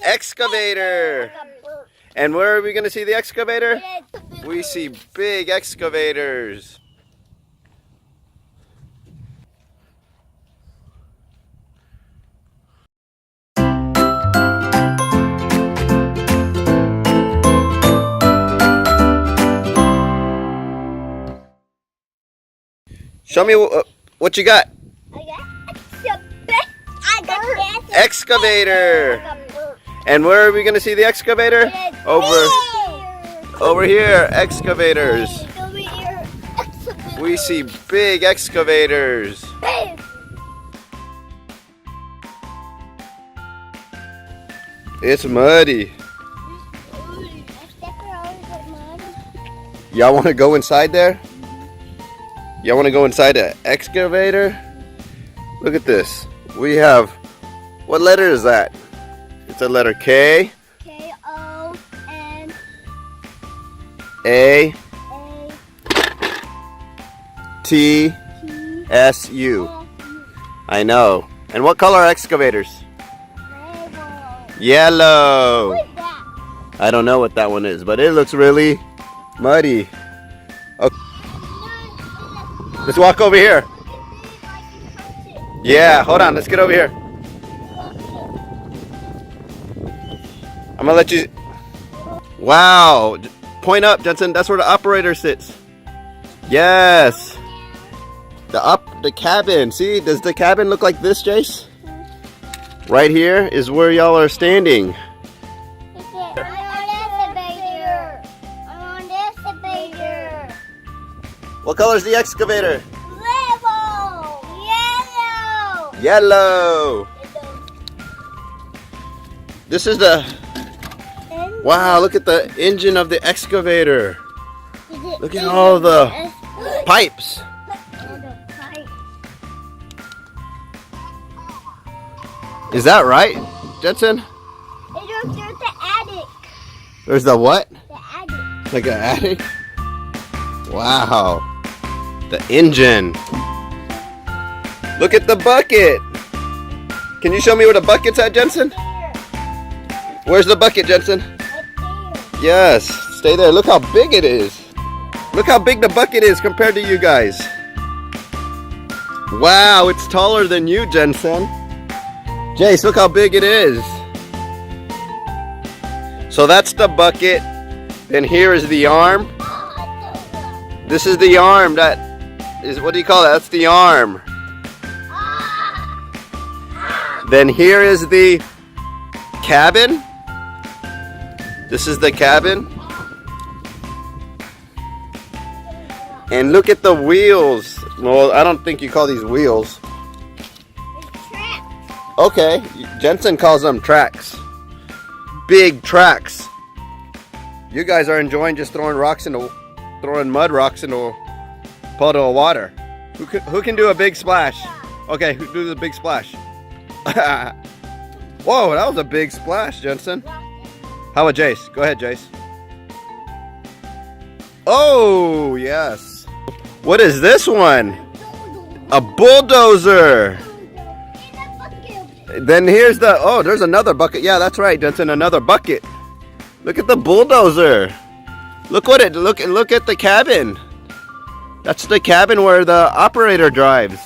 excavator. And where are we going to see the excavator? We see big excavators. Show me what you got. I got excavator. And where are we going to see the excavator? Over here, excavators. We see big excavators. It's muddy. Y'all want to go inside there? Y'all want to go inside the excavator? Look at this. We have, what letter is that? It's a letter K. K-O-N. A. T-S-U. I know. And what color are excavators? Yellow. What is that? I don't know what that one is, but it looks really muddy. Okay. Let's walk over here. Yeah, hold on. Let's get over here. I'm gonna let you. Wow. Point up, Jensen. That's where the operator sits. Yes. The cabin. See, does the cabin look like this, Jace? Right here is where y'all are standing. What color is the excavator? Yellow. Yellow. This is the. Wow, look at the engine of the excavator. Look at all the pipes. Is that right, Jensen? There's the attic. There's the what? The attic. Like an attic? Wow. The engine. Look at the bucket. Can you show me where the bucket's at, Jensen? Where's the bucket, Jensen? Yes, stay there. Look how big it is. Look how big the bucket is compared to you guys. Wow, it's taller than you, Jensen. Jace, look how big it is. So that's the bucket. And here is the arm. This is the arm. That is, what do you call that? That's the arm. Then here is the cabin. This is the cabin. And look at the wheels. Well, I don't think you call these wheels. Okay, Jensen calls them tracks. Big tracks. You guys are enjoying just throwing mud rocks into a puddle of water. Who can do a big splash? Okay, who do the big splash? Whoa, that was a big splash, Jensen. How about Jace? Go ahead, Jace. Oh, yes. What is this one? A bulldozer. Then here's the, oh, there's another bucket. Yeah, that's right, Jensen, another bucket. Look at the bulldozer. Look at the cabin. That's the cabin where the operator drives.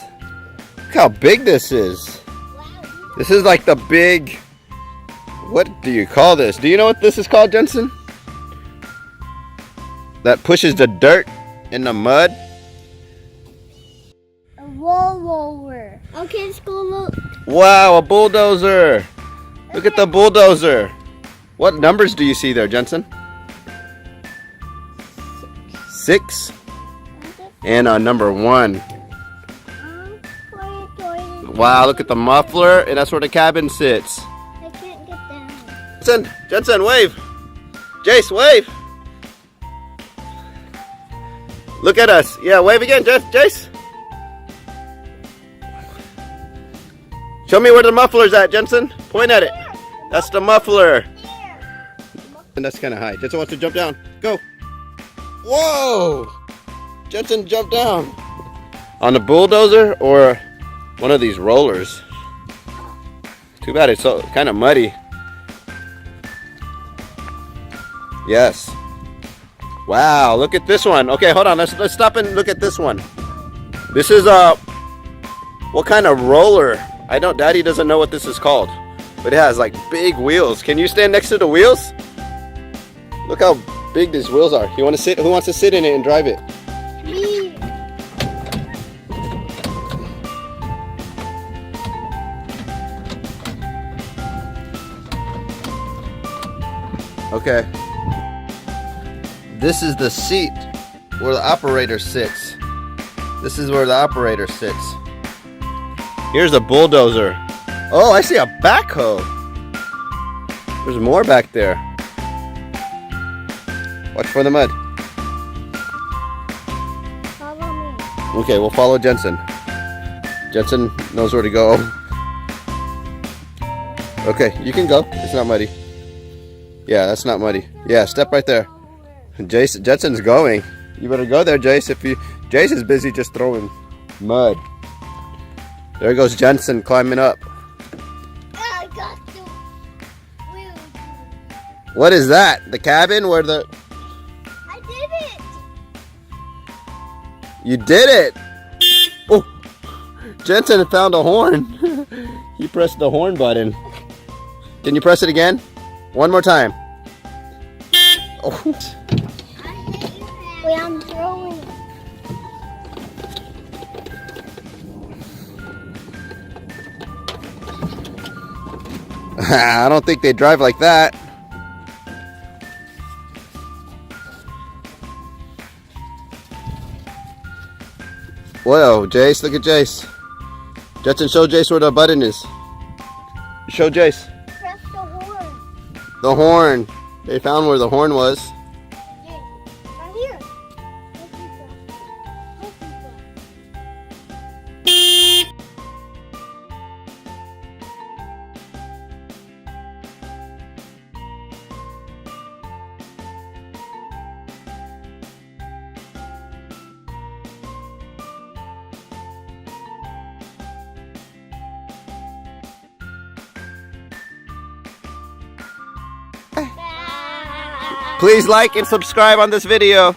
Look how big this is. This is like the big, what do you call this? Do you know what this is called, Jensen? That pushes the dirt in the mud. A roller. Okay, let's go look. Wow, a bulldozer. Look at the bulldozer. What numbers do you see there, Jensen? 6 and a number 1. Wow, look at the muffler, and that's where the cabin sits. I can't get down. Jensen, wave. Jace, wave. Look at us. Yeah, wave again, Jace. Show me where the muffler's at, Jensen. Point at it. That's the muffler. And that's kind of high. Jensen wants to jump down. Go. Whoa! Jensen jumped down. On the bulldozer or one of these rollers. Too bad it's so kind of muddy. Yes. Wow, look at this one. Okay, hold on. Let's stop and look at this one. This is what kind of roller? Daddy doesn't know what this is called. But it has like big wheels. Can you stand next to the wheels? Look how big these wheels are. You want to sit? Who wants to sit in it and drive it? Me. Okay. This is the seat where the operator sits. This is where the operator sits. Here's a bulldozer. Oh, I see a backhoe. There's more back there. Watch for the mud. Follow me. Okay, we'll follow Jensen. Jensen knows where to go. Okay, you can go. It's not muddy. Yeah, that's not muddy. Yeah, step right there. Jensen's going. You better go there, Jace. Jace is busy just throwing mud. There goes Jensen climbing up. I got the wheel. What is that? The cabin where the... I did it. You did it! Oh! Jensen found a horn. He pressed the horn button. Can you press it again? One more time. Oh. Wait, I'm throwing. I don't think they drive like that. Whoa, Jace, look at Jace. Jensen, show Jace where the button is. Show Jace. Press the horn. The horn. They found where the horn was. Right here. Please like and subscribe on this video.